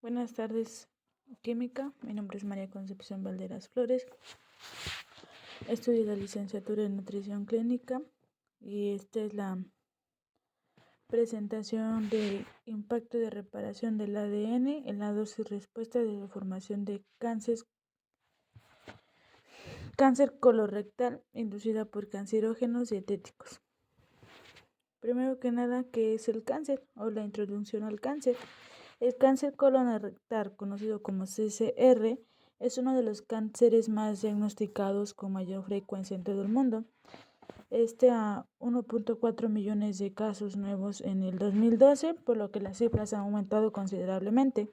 Buenas tardes, química. Mi nombre es María Concepción Valderas Flores. Estudio la licenciatura en nutrición clínica y esta es la presentación de impacto de reparación del ADN en la dosis respuesta de la formación de cáncer colorectal inducida por cancerógenos dietéticos. Primero que nada, ¿qué es el cáncer o la introducción al cáncer? El cáncer colorectal, conocido como CCR, es uno de los cánceres más diagnosticados con mayor frecuencia en todo el mundo. A 1.4 millones de casos nuevos en el 2012, por lo que las cifras han aumentado considerablemente.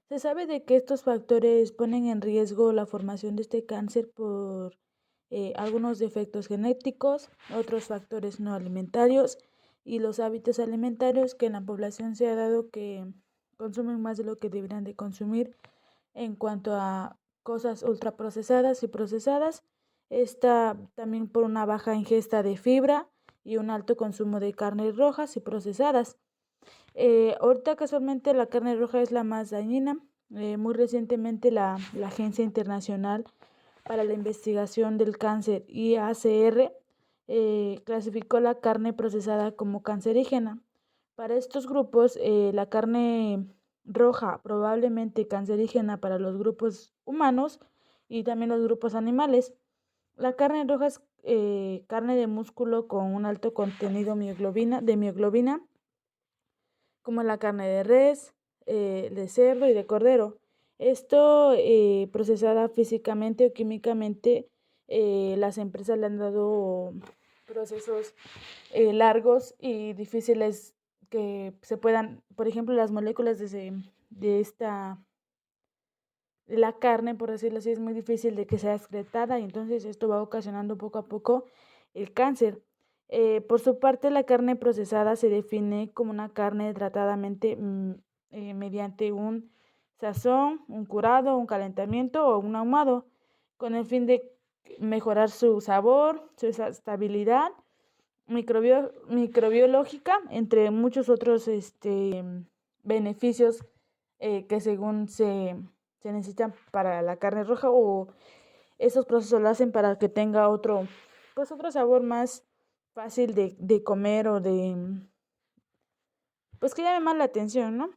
Se sabe de que estos factores ponen en riesgo la formación de este cáncer por algunos defectos genéticos, otros factores no alimentarios y los hábitos alimentarios que en la población se ha dado que consumen más de lo que deberían de consumir en cuanto a cosas ultraprocesadas y procesadas. Esta también por una baja ingesta de fibra y un alto consumo de carnes rojas y procesadas. Ahorita casualmente la carne roja es la más dañina. Muy recientemente la Agencia Internacional para la Investigación del Cáncer, IACR, clasificó la carne procesada como cancerígena. Para estos grupos, la carne roja probablemente cancerígena para los grupos humanos y también los grupos animales. La carne roja es carne de músculo con un alto contenido de mioglobina, como la carne de res, de cerdo y de cordero. Esto procesada físicamente o químicamente, las empresas le han dado procesos largos y difíciles que se puedan, por ejemplo, las moléculas de la carne, por decirlo así, es muy difícil de que sea excretada y entonces esto va ocasionando poco a poco el cáncer. Por su parte, la carne procesada se define como una carne tratadamente mediante un sazón, un curado, un calentamiento o un ahumado, con el fin de mejorar su sabor, su estabilidad microbiológica, entre muchos otros beneficios que según se necesitan para la carne roja, o esos procesos lo hacen para que tenga otro sabor más fácil de comer o pues que llame más la atención, ¿no?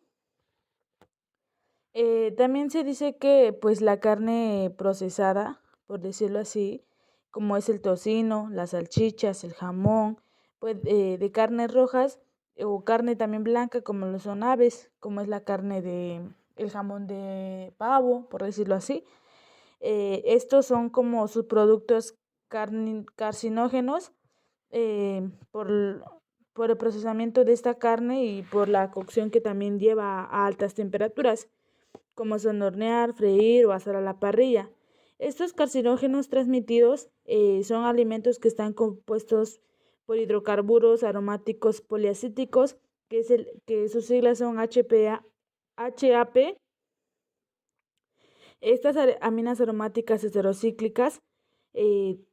También se dice que pues la carne procesada, por decirlo así, como es el tocino, las salchichas, el jamón, pues de carnes rojas o carne también blanca como lo son aves, como es el jamón de pavo, por decirlo así. Estos son como subproductos carcinógenos por el procesamiento de esta carne y por la cocción que también lleva a altas temperaturas, como son hornear, freír o asar a la parrilla. Estos carcinógenos transmitidos son alimentos que están compuestos por hidrocarburos aromáticos poliacíticos, que sus siglas son HAP. Estas aminas aromáticas heterocíclicas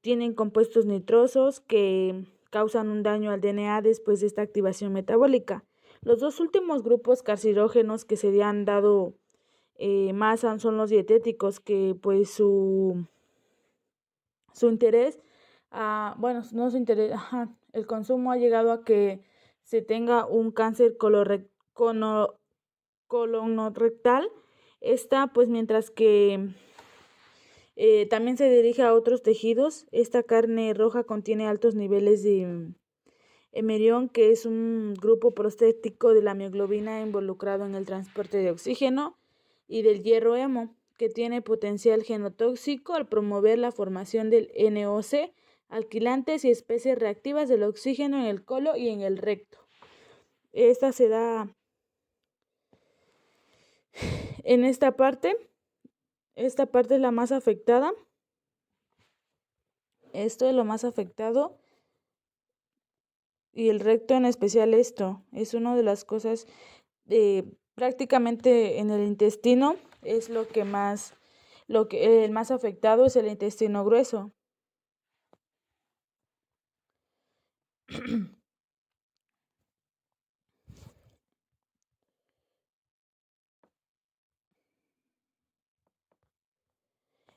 tienen compuestos nitrosos que causan un daño al DNA después de esta activación metabólica. Los dos últimos grupos carcinógenos que se han dado más son los dietéticos, que pues su interés, bueno, no su interés, el consumo ha llegado a que se tenga un cáncer colorectal. Esta, pues mientras que también se dirige a otros tejidos, esta carne roja contiene altos niveles de hemerión, que es un grupo prostético de la mioglobina involucrado en el transporte de oxígeno, y del hierro hemo, que tiene potencial genotóxico al promover la formación del NOC, alquilantes y especies reactivas del oxígeno en el colon y en el recto. Esta se da en esta parte. Esta parte es la más afectada. Esto es lo más afectado. Y el recto en especial, esto es una de las cosas prácticamente en el intestino es el más afectado es el intestino grueso.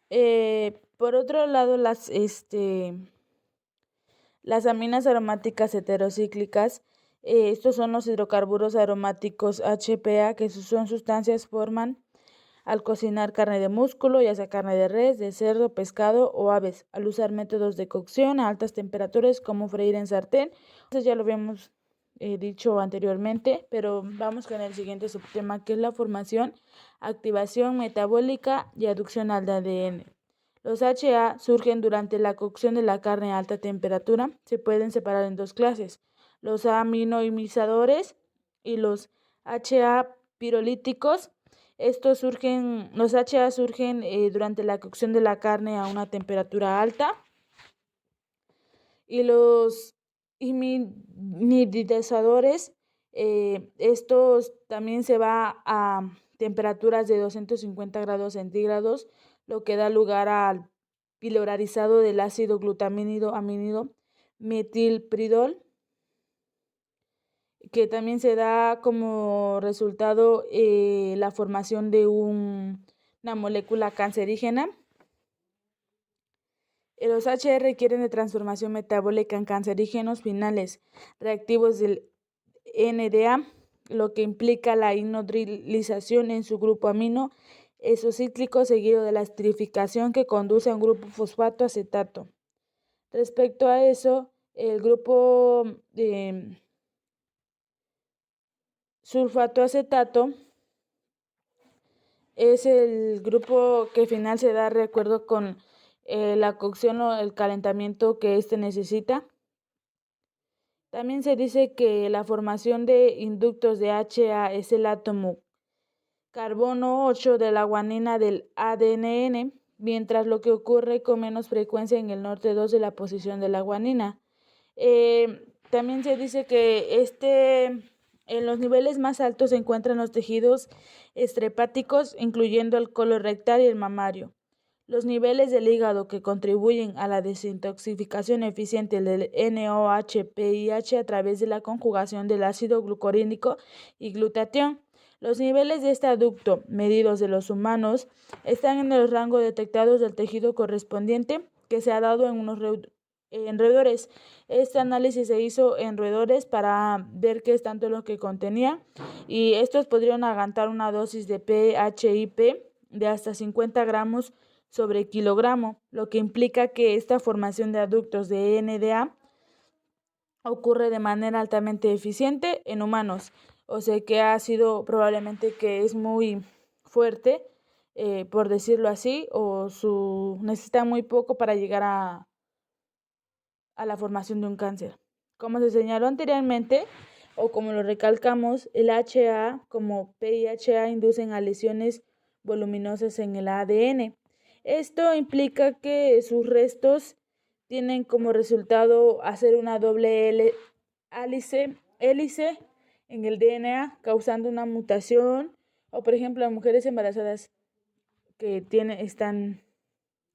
Por otro lado, las aminas aromáticas heterocíclicas, estos son los hidrocarburos aromáticos HPA, que son sustancias forman al cocinar carne de músculo, ya sea carne de res, de cerdo, pescado o aves, al usar métodos de cocción a altas temperaturas como freír en sartén. Entonces ya lo habíamos dicho anteriormente, pero vamos con el siguiente subtema, que es la formación, activación metabólica y aducción al ADN. Los HA surgen durante la cocción de la carne a alta temperatura. Se pueden separar en dos clases, los aminoimizadores y los HA pirolíticos. Los HA surgen durante la cocción de la carne a una temperatura alta, y los imidizadores, estos también se va a temperaturas de 250 grados centígrados, lo que da lugar al pilorarizado del ácido glutamínido amínido metilpridol, que también se da como resultado la formación de una molécula cancerígena. Los HA requieren de transformación metabólica en cancerígenos finales reactivos del NDA, lo que implica la hidrolización en su grupo amino esocíclico seguido de la esterificación que conduce a un grupo fosfato acetato. Respecto a eso, el grupo sulfato acetato es el grupo que final se da de acuerdo con la cocción o el calentamiento que éste necesita. También se dice que la formación de inductos de HA es el átomo carbono 8 de la guanina del ADNN, mientras lo que ocurre con menos frecuencia en el norte 2 de la posición de la guanina. También se dice que en los niveles más altos se encuentran los tejidos estrepáticos, incluyendo el colon rectal y el mamario. Los niveles del hígado que contribuyen a la desintoxicación eficiente del NOH-PIH a través de la conjugación del ácido glucurínico y glutatión. Los niveles de este aducto, medidos de los humanos, están en el rango detectados del tejido correspondiente que se ha dado en unos roedores. Este análisis se hizo en roedores para ver qué es tanto lo que contenía, y estos podrían aguantar una dosis de PHIP de hasta 50 gramos sobre kilogramo, lo que implica que esta formación de aductos de NDA ocurre de manera altamente eficiente en humanos. O sea que ha sido probablemente que es muy fuerte, por decirlo así, o necesita muy poco para llegar a la formación de un cáncer. Como se señaló anteriormente, o como lo recalcamos, el HA como PIHA inducen a lesiones voluminosas en el ADN. Esto implica que sus restos tienen como resultado hacer una doble hélice en el DNA, causando una mutación, o por ejemplo, las mujeres embarazadas que están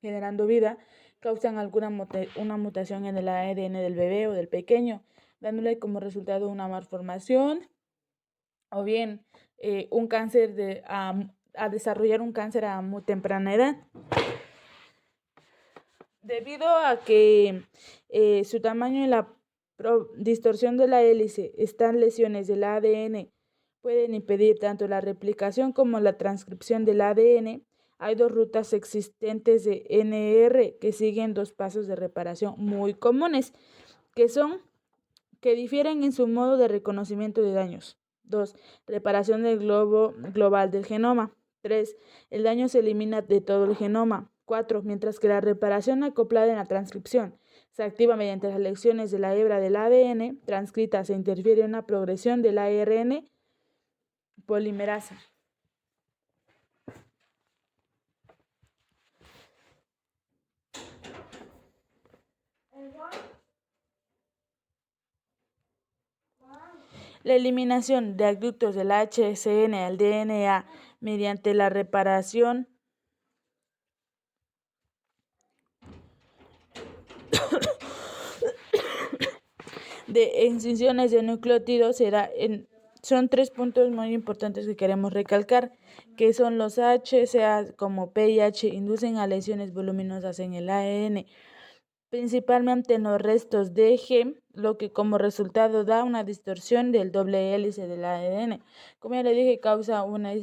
generando vida, causan una mutación en el ADN del bebé o del pequeño, dándole como resultado una malformación, o bien un cáncer a desarrollar un cáncer a muy temprana edad. Debido a que su tamaño y la distorsión de la hélice, estas lesiones del ADN pueden impedir tanto la replicación como la transcripción del ADN. Hay dos rutas existentes de NR que siguen dos pasos de reparación muy comunes, que difieren en su modo de reconocimiento de daños. 2. Reparación del globo global del genoma. 3. El daño se elimina de todo el genoma. 4. Mientras que la reparación acoplada en la transcripción se activa mediante las lecciones de la hebra del ADN transcrita, se interfiere en una progresión del ARN polimerasa. La eliminación de aductos del HCN al DNA mediante la reparación de excisiones de nucleótidos se da en son 3 puntos muy importantes que queremos recalcar, que son los HCA como PIH inducen a lesiones voluminosas en el ADN, principalmente en los restos de G, lo que como resultado da una distorsión del doble hélice del ADN. Como ya le dije, causa una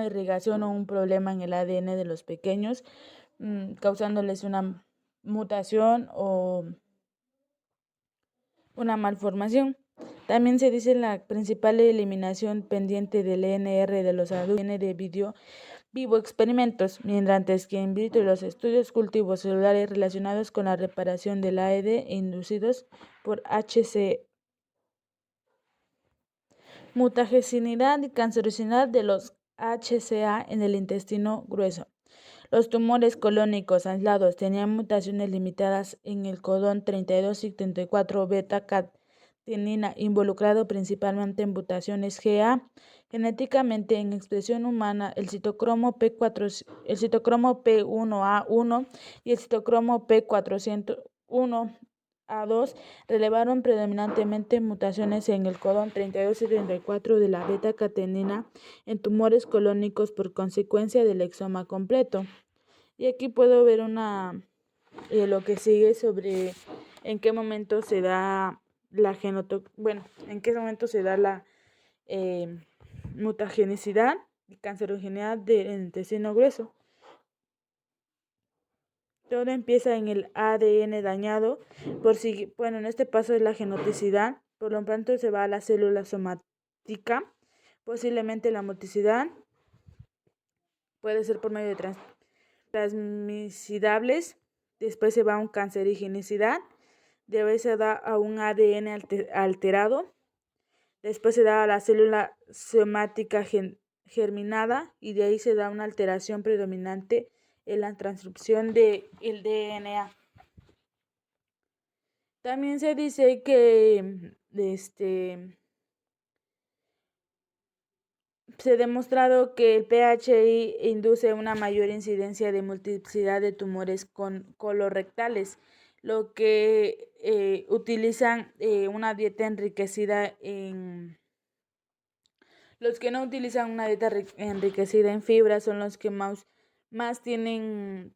irrigación o un problema en el ADN de los pequeños, causándoles una mutación o una malformación. También se dice la principal eliminación pendiente del ENR de los adultos viene de vivo experimentos, mientras que in vitro los estudios cultivos celulares relacionados con la reparación del AED inducidos por HC. Mutageneidad y cancerosidad de los HCA en el intestino grueso. Los tumores colónicos aislados tenían mutaciones limitadas en el codón 32 y 34 beta-catenina, involucrado principalmente en mutaciones GA. Genéticamente en expresión humana, el citocromo P1A1 y el citocromo P401A2 revelaron predominantemente mutaciones en el codón 32 y 34 de la beta-catenina en tumores colónicos por consecuencia del exoma completo. Y aquí puedo ver lo que sigue sobre en qué momento se da la en qué momento se da la mutagenicidad y cancerogeneidad del intestino grueso. Todo empieza en el ADN dañado, en este paso es la genoticidad, por lo tanto se va a la célula somática, posiblemente la moticidad, puede ser por medio de transmisidables, después se va a un cancerigenicidad, después se da a un ADN alterado, después se da a la célula somática germinada y de ahí se da una alteración predominante en la transcripción del DNA. También se dice que se ha demostrado que el PHI induce una mayor incidencia de multiplicidad de tumores colorectales, lo que utilizan una dieta enriquecida en... Los que no utilizan una dieta enriquecida en fibra son los que más tienen,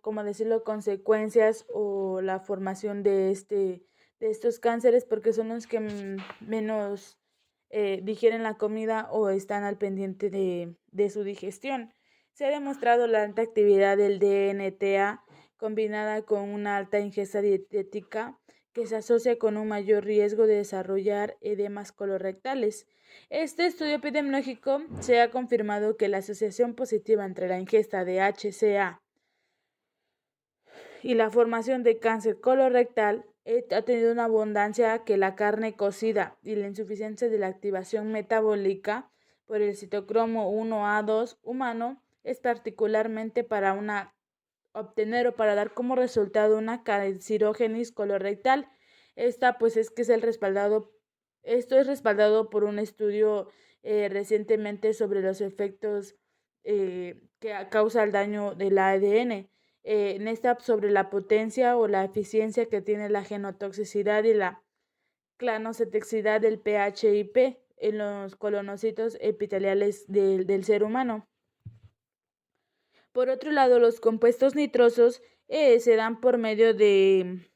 como decirlo, consecuencias o la formación de estos cánceres, porque son los que menos digieren la comida o están al pendiente de su digestión. Se ha demostrado la alta actividad del DNTA combinada con una alta ingesta dietética que se asocia con un mayor riesgo de desarrollar edemas colorectales. Este estudio epidemiológico se ha confirmado que la asociación positiva entre la ingesta de HCA y la formación de cáncer colorectal ha tenido una abundancia que la carne cocida y la insuficiencia de la activación metabólica por el citocromo 1A2 humano es particularmente para obtener o para dar como resultado una carcinogénesis colorectal. Esto es respaldado por un estudio recientemente sobre los efectos que causa el daño del ADN. Sobre la potencia o la eficiencia que tiene la genotoxicidad y la clanocetoxicidad del PHIP en los colonocitos epiteliales del ser humano. Por otro lado, los compuestos nitrosos se dan por medio de...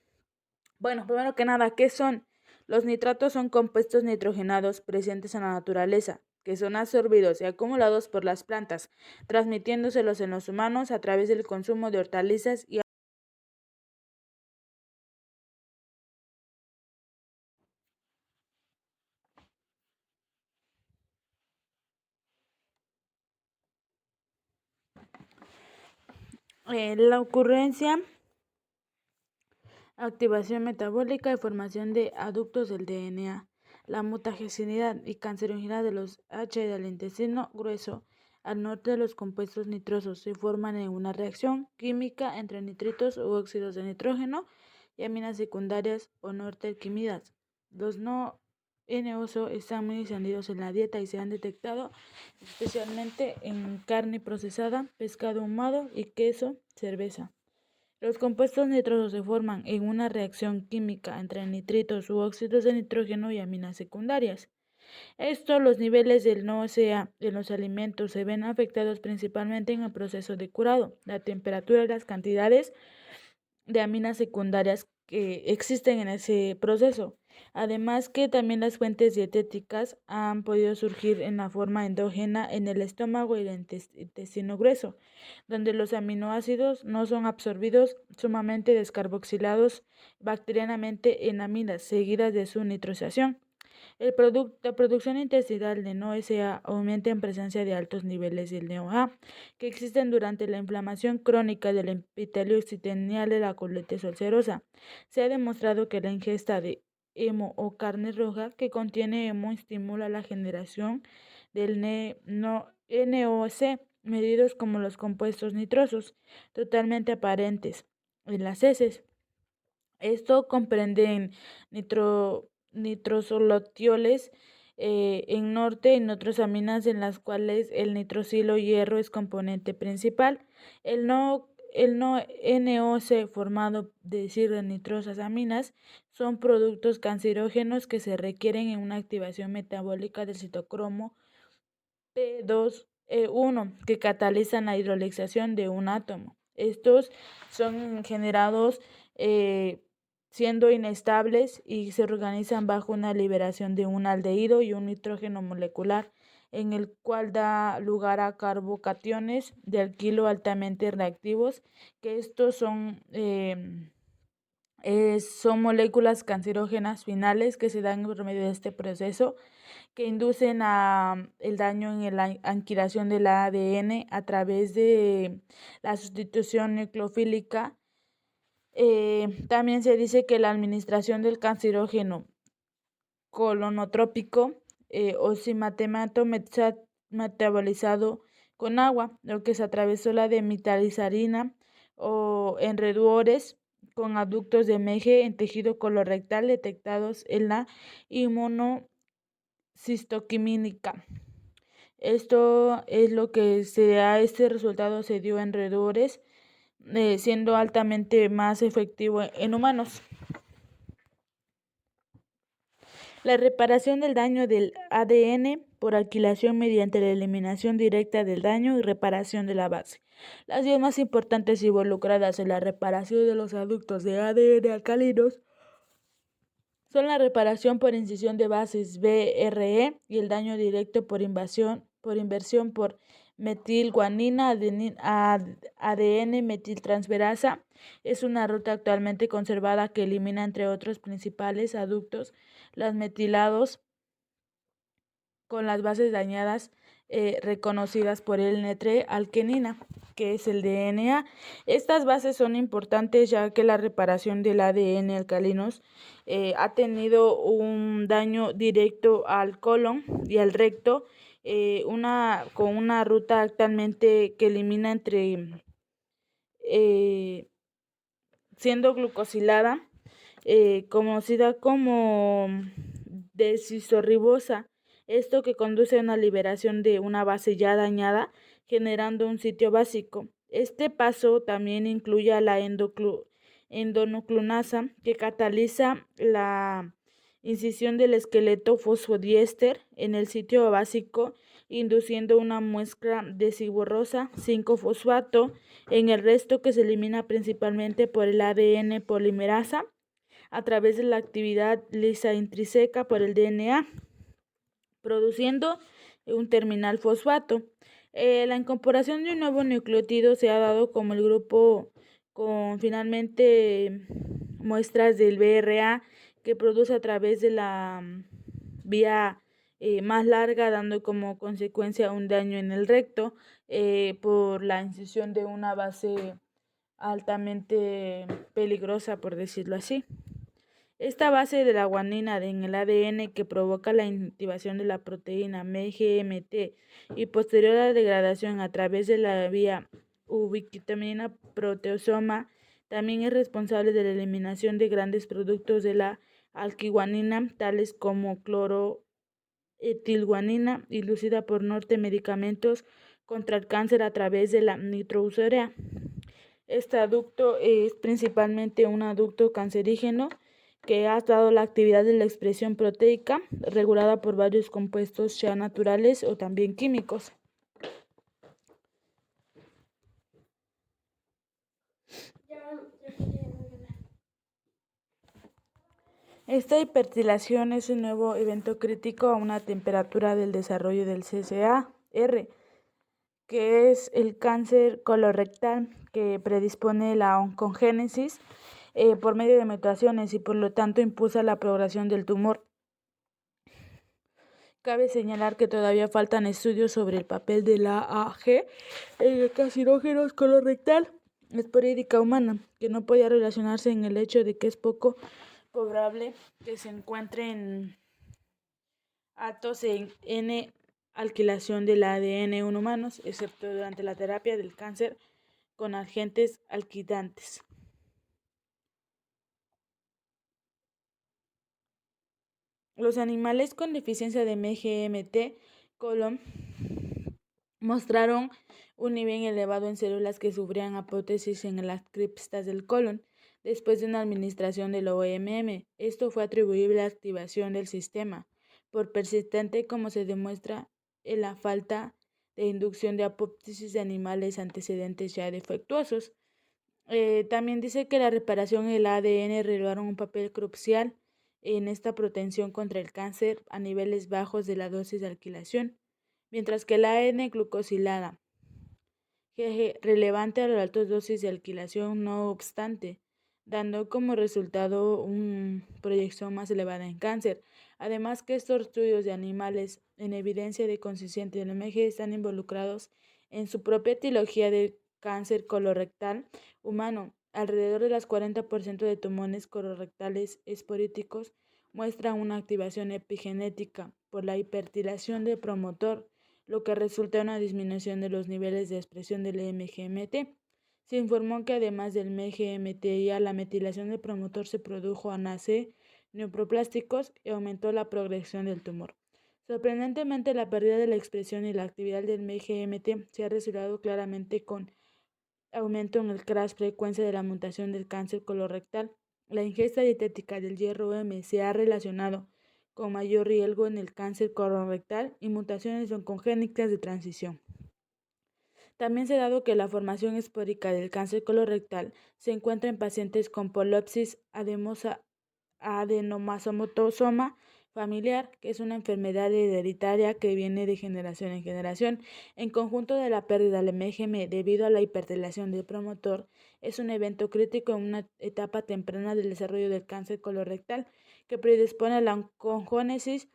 primero que nada, ¿qué son? Los nitratos son compuestos nitrogenados presentes en la naturaleza, que son absorbidos y acumulados por las plantas, transmitiéndoselos en los humanos a través del consumo de hortalizas y la ocurrencia, activación metabólica y formación de aductos del DNA, la mutageneidad y cancerogenidad de los H del intestino grueso al norte de los compuestos nitrosos se forman en una reacción química entre nitritos u óxidos de nitrógeno y aminas secundarias o norte-alquimidas. Los no NOso están muy extendidos en la dieta y se han detectado especialmente en carne procesada, pescado ahumado y queso, cerveza. Los compuestos nitrosos se forman en una reacción química entre nitritos u óxidos de nitrógeno y aminas secundarias. Los niveles del NOCA en los alimentos se ven afectados principalmente en el proceso de curado. La temperatura y las cantidades de aminas secundarias que existen en ese proceso. Además que también las fuentes dietéticas han podido surgir en la forma endógena en el estómago y el intestino grueso, donde los aminoácidos no son absorbidos, sumamente descarboxilados bacterianamente en aminas seguidas de su nitrosación. La producción intestinal de NOSA aumenta en presencia de altos niveles del NOA, que existen durante la inflamación crónica del epitelio epitelial de la colitis ulcerosa. Se ha demostrado que la ingesta de hemo o carne roja que contiene hemo estimula la generación del NOC, medidos como los compuestos nitrosos, totalmente aparentes en las heces. Esto comprende en nitrosolotioles en norte y otras aminas en las cuales el nitrosilo hierro es componente principal. El NOC formado de nitrosas aminas son productos cancerógenos que se requieren en una activación metabólica del citocromo P2E1 que catalizan la hidrolización de un átomo. Estos son generados siendo inestables y se organizan bajo una liberación de un aldehído y un nitrógeno molecular, en el cual da lugar a carbocationes de alquilo altamente reactivos, que estos son moléculas cancerógenas finales que se dan por medio de este proceso, que inducen el daño en la anquilación del ADN a través de la sustitución nucleofílica. También se dice que la administración del cancerógeno colonotrópico o simatemato metabolizado con agua, lo que se atravesó la demetilsarina o enreduores con aductos de Meje en tejido colorectal detectados en la inmunocistoquímica. Esto es lo que este resultado se dio en roedores, siendo altamente más efectivo en humanos. La reparación del daño del ADN por alquilación mediante la eliminación directa del daño y reparación de la base. Las vías más importantes involucradas en la reparación de los aductos de ADN alcalinos son la reparación por incisión de bases BRE y el daño directo por inversión por metilguanina ADN metiltransferasa. Es una ruta actualmente conservada que elimina, entre otros principales aductos, los metilados con las bases dañadas reconocidas por el netre-alquenina, que es el DNA. Estas bases son importantes ya que la reparación del ADN alcalinos ha tenido un daño directo al colon y al recto, con una ruta actualmente que elimina siendo glucosilada, conocida como desoxirribosa. Esto que conduce a una liberación de una base ya dañada, generando un sitio básico. Este paso también incluye a la endonucleasa, que cataliza la incisión del esqueleto fosfodiéster en el sitio básico, induciendo una muestra de ciborrosa 5-fosfato en el resto, que se elimina principalmente por el ADN polimerasa a través de la actividad lisa intrínseca por el DNA, produciendo un terminal fosfato. La incorporación de un nuevo nucleótido se ha dado como el grupo con finalmente muestras del BRA que produce a través de la vía más larga, dando como consecuencia un daño en el recto por la incisión de una base altamente peligrosa, por decirlo así. Esta base de la guanina en el ADN que provoca la inactivación de la proteína MGMT y posterior a la degradación a través de la vía ubiquitina proteasoma también es responsable de la eliminación de grandes productos de la alquiguanina, tales como cloroetilguanina, inducida por medicamentos contra el cáncer a través de la nitrosurea. Este aducto es principalmente un aducto cancerígeno que ha dado la actividad de la expresión proteica regulada por varios compuestos ya naturales o también químicos. Esta hipertilación es un nuevo evento crítico a una temperatura del desarrollo del CCA-R, que es el cáncer colorectal, que predispone la oncogénesis por medio de mutaciones y por lo tanto impulsa la progresión del tumor. Cabe señalar que todavía faltan estudios sobre el papel de la AG en el carcinógeno colorectal esporádica humana, que no podía relacionarse en el hecho de que es poco probable que se encuentren altos en N-alquilación del ADN en humanos, excepto durante la terapia del cáncer con agentes alquilantes. Los animales con deficiencia de MGMT colon mostraron un nivel elevado en células que sufrían apoptosis en las cristas del colon después de una administración del OMM. Esto fue atribuible a la activación del sistema, por persistente como se demuestra en la falta de inducción de apoptosis de animales antecedentes ya defectuosos. También dice que la reparación y el ADN revelaron un papel crucial en esta protección contra el cáncer a niveles bajos de la dosis de alquilación, mientras que la N-glucosilada relevante a las altas dosis de alquilación, no obstante, dando como resultado una proyección más elevada en cáncer. Además que estos estudios de animales en evidencia de consistente del MG están involucrados en su propia etiología de cáncer colorectal humano. Alrededor del 40% de tumores colorectales esporíticos muestran una activación epigenética por la hipertilación del promotor, lo que resulta en una disminución de los niveles de expresión del MGMT. Se informó que además del MGMT, la metilación del promotor se produjo a nacer neoplásticos y aumentó la progresión del tumor. Sorprendentemente, la pérdida de la expresión y la actividad del MGMT se ha relacionado claramente con aumento en el crash frecuencia de la mutación del cáncer colorectal. La ingesta dietética del hierro M se ha relacionado con mayor riesgo en el cáncer colorectal y mutaciones oncogénicas de transición. También se ha dado que la formación esporádica del cáncer colorectal se encuentra en pacientes con polipsis adenomasoma familiar, que es una enfermedad hereditaria que viene de generación en generación. En conjunto de la pérdida del MGM debido a la hipertilación del promotor, es un evento crítico en una etapa temprana del desarrollo del cáncer colorectal que predispone a la oncogénesis,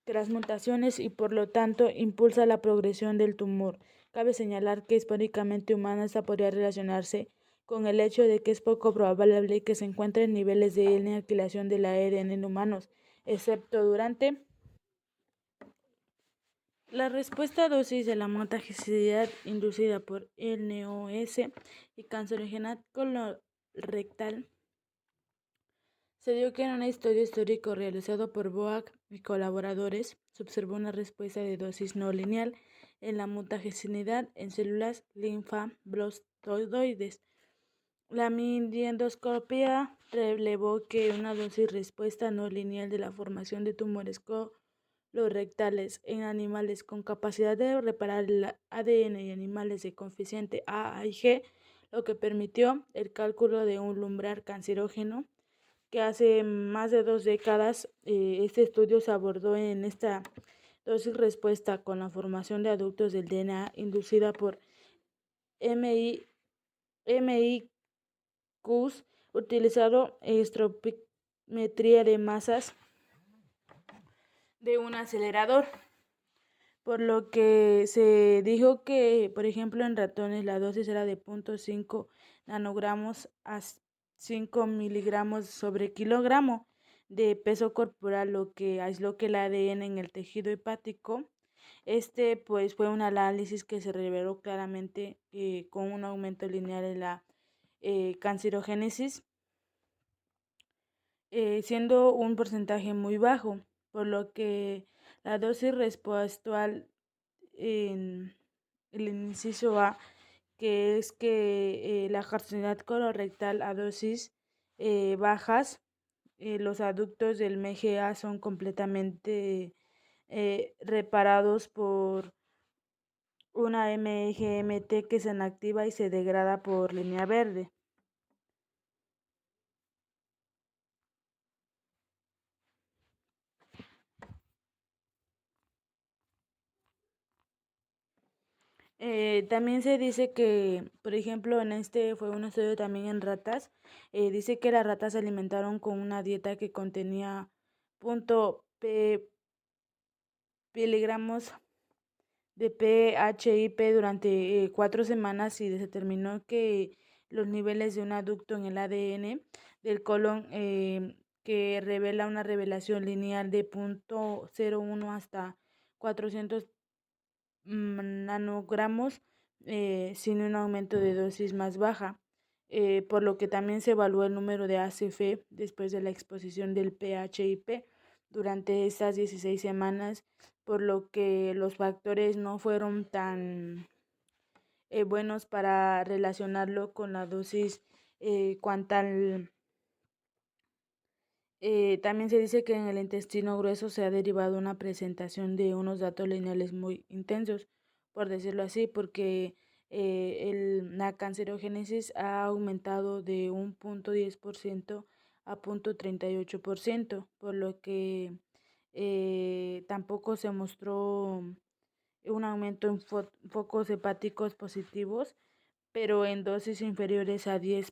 transmutaciones y por lo tanto impulsa la progresión del tumor. Cabe señalar que históricamente humana esta podría relacionarse con el hecho de que es poco probable que se encuentren niveles de N-alquilación del ARN en humanos, excepto durante la respuesta a dosis de la mutagenesidad inducida por NOS y cancerogenidad colorectal. Se dio que en un estudio histórico realizado por Boak y colaboradores se observó una respuesta de dosis no lineal en la mutageneidad en células linfoblastoides. La microendoscopia reveló que una dosis respuesta no lineal de la formación de tumores colorectales en animales con capacidad de reparar el ADN y animales de coeficiente A y G, lo que permitió el cálculo de un umbral cancerógeno que hace más de 2 décadas este estudio se abordó en esta dosis respuesta con la formación de adultos del DNA inducida por MIQs utilizando espirometría de masas de un acelerador, por lo que se dijo que, por ejemplo, en ratones la dosis era de 0.5 nanogramos a 5 miligramos sobre kilogramo de peso corporal, lo que aisló que el ADN en el tejido hepático. Pues fue un análisis que se reveló claramente con un aumento lineal en la cancerogénesis, siendo un porcentaje muy bajo, por lo que la dosis respuestal en el inciso A que es que la carcinosidad colorectal a dosis bajas, los adductos del MGA son completamente reparados por una MGMT que se inactiva y se degrada por línea verde. También se dice que, por ejemplo, en este fue un estudio también en ratas, dice que las ratas se alimentaron con una dieta que contenía punto miligramos de PHIP durante 4 semanas y se determinó que los niveles de un adducto en el ADN del colon que revela una revelación lineal de 0.01 hasta 400 nanogramos sin un aumento de dosis más baja, por lo que también se evaluó el número de ACF después de la exposición del PHIP durante estas 16 semanas, por lo que los factores no fueron tan buenos para relacionarlo con la dosis cuantal. También se dice que en el intestino grueso se ha derivado una presentación de unos datos lineales muy intensos, por decirlo así, porque la cancerogénesis ha aumentado de un 0.10% a 0.38%, por lo que tampoco se mostró un aumento en focos hepáticos positivos, pero en dosis inferiores a 10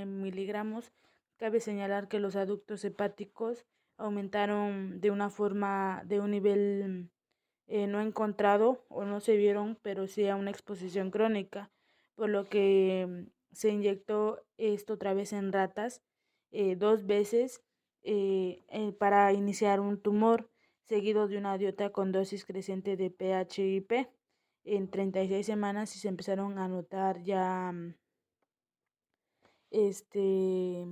miligramos. Cabe señalar que los adductos hepáticos aumentaron de una forma, de un nivel no encontrado o no se vieron, pero sí a una exposición crónica, por lo que se inyectó esto otra vez en ratas 2 veces para iniciar un tumor, seguido de una dieta con dosis creciente de PHIP en 36 semanas y se empezaron a notar ya este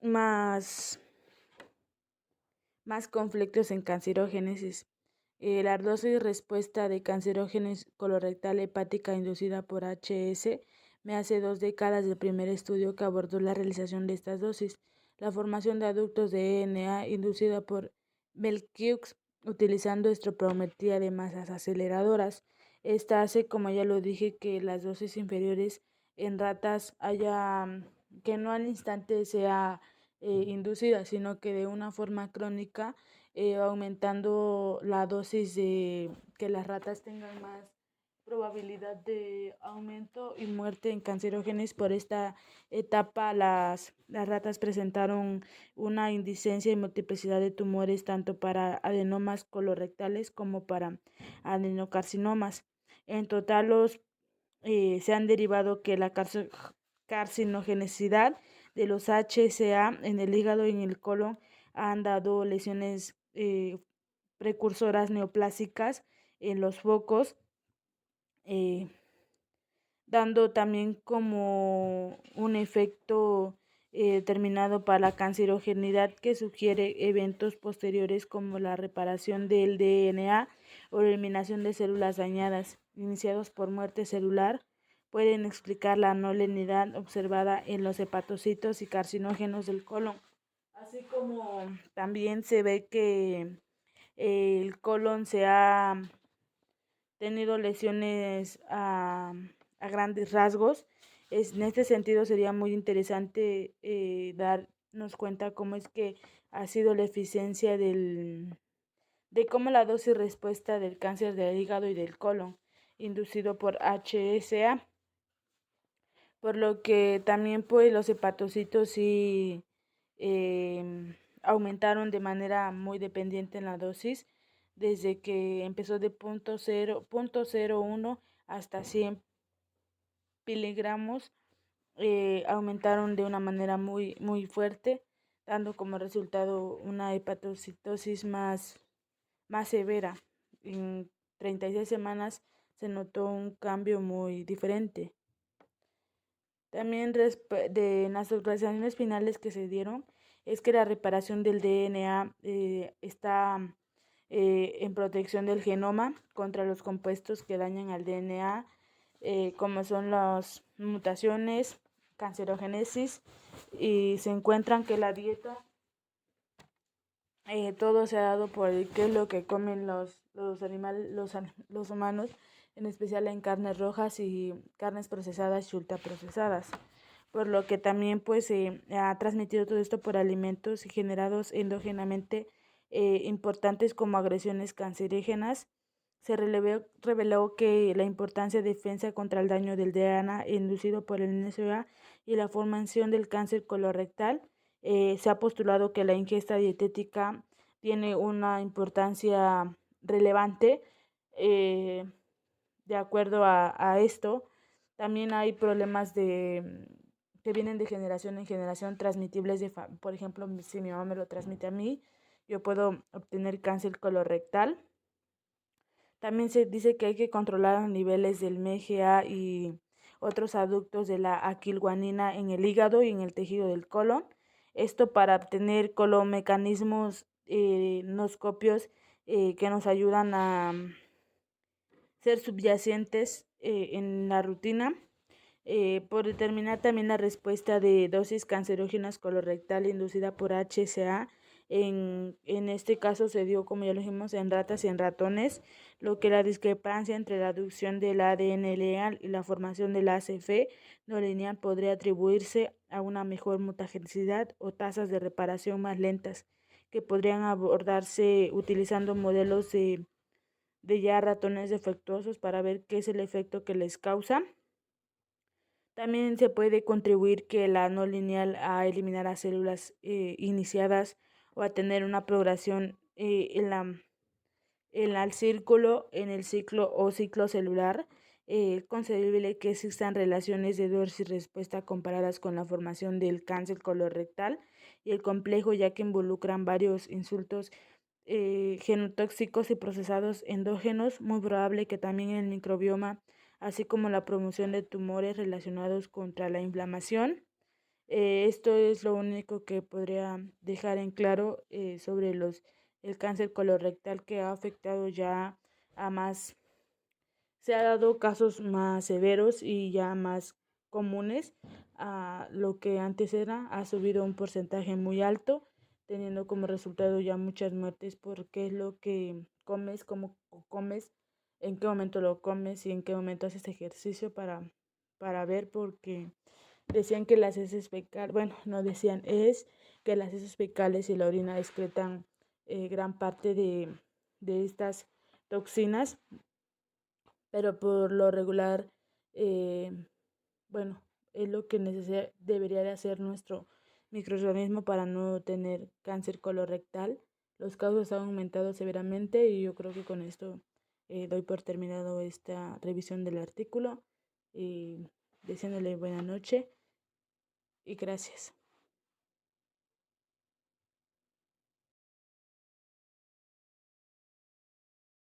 más, más conflictos en cancerógenesis. La dosis respuesta de cancerógenes colorectal hepática inducida por HS me hace 2 décadas del primer estudio que abordó la realización de estas dosis. La formación de adductos de ENA inducida por Melquiux utilizando estroprometría de masas aceleradoras. Esta hace, como ya lo dije, que las dosis inferiores en ratas haya, que no al instante sea inducida, sino que de una forma crónica, aumentando la dosis de que las ratas tengan más probabilidad de aumento y muerte en cancerógenos. Por esta etapa las ratas presentaron una indicencia y multiplicidad de tumores tanto para adenomas colorectales como para adenocarcinomas. En total se han derivado que la carcinogenicidad de los HCA en el hígado y en el colon han dado lesiones precursoras neoplásicas en los focos, eh, dando también como un efecto determinado para la cancerogenidad que sugiere eventos posteriores como la reparación del DNA o la eliminación de células dañadas iniciados por muerte celular. Pueden explicar la no lenidad observada en los hepatocitos y carcinógenos del colon, así como también se ve que el colon se ha tenido lesiones a grandes rasgos. En este sentido sería muy interesante darnos cuenta cómo es que ha sido la eficiencia de cómo la dosis respuesta del cáncer del hígado y del colon inducido por HSA, por lo que también pues los hepatocitos sí aumentaron de manera muy dependiente en la dosis, desde que empezó de 0.01 hasta 100 miligramos, aumentaron de una manera muy fuerte, dando como resultado una hepatocitosis más severa. En 36 semanas se notó un cambio muy diferente. También de las observaciones finales que se dieron es que la reparación del DNA está en protección del genoma contra los compuestos que dañan al DNA, como son las mutaciones, cancerogénesis, y se encuentran que la dieta, todo se ha dado por qué es lo que comen los animales, los humanos, en especial en carnes rojas y carnes procesadas y ultraprocesadas, por lo que también pues se ha transmitido todo esto por alimentos generados endógenamente, importantes como agresiones cancerígenas. Se reveló que la importancia de defensa contra el daño del DNA inducido por el NSA y la formación del cáncer colorectal. Se ha postulado que la ingesta dietética tiene una importancia relevante, eh, de acuerdo a esto. También hay problemas que vienen de generación en generación, transmitibles por ejemplo, si mi mamá me lo transmite a mí, yo puedo obtener cáncer colorectal. También se dice que hay que controlar los niveles del MGA y otros aductos de la aquilguanina en el hígado y en el tejido del colon. Esto para obtener colomecanismos, noscopios, que nos ayudan a ser subyacentes, en la rutina, por determinar también la respuesta de dosis cancerógenas colorectal inducida por HCA. En este caso se dio, como ya lo dijimos, en ratas y en ratones, lo que la discrepancia entre la reducción del ADN lineal y la formación del ACF no lineal podría atribuirse a una mejor mutagenicidad o tasas de reparación más lentas, que podrían abordarse utilizando modelos de ya ratones defectuosos para ver qué es el efecto que les causa. También se puede contribuir que la no lineal a eliminar a células, iniciadas o a tener una progresión, en el ciclo o ciclo celular. Es concebible que existan relaciones de dosis y respuesta comparadas con la formación del cáncer colorectal y el complejo, ya que involucran varios insultos, genotóxicos y procesados endógenos, muy probable que también el microbioma, así como la promoción de tumores relacionados contra la inflamación. Esto es lo único que podría dejar en claro, sobre el cáncer colorectal, que ha afectado ya a más, se ha dado casos más severos y ya más comunes a lo que antes era, ha subido un porcentaje muy alto, teniendo como resultado ya muchas muertes, porque es lo que comes, cómo comes, en qué momento lo comes y en qué momento haces ejercicio para ver, porque decían que las heces fecales, bueno, no decían, es que las heces fecales y la orina excretan, gran parte de estas toxinas, pero por lo regular, eh, bueno, es lo que debería de hacer nuestro microorganismo para no tener cáncer colorectal. Los casos han aumentado severamente y yo creo que con esto, doy por terminado esta revisión del artículo y deseándole buena noche y gracias.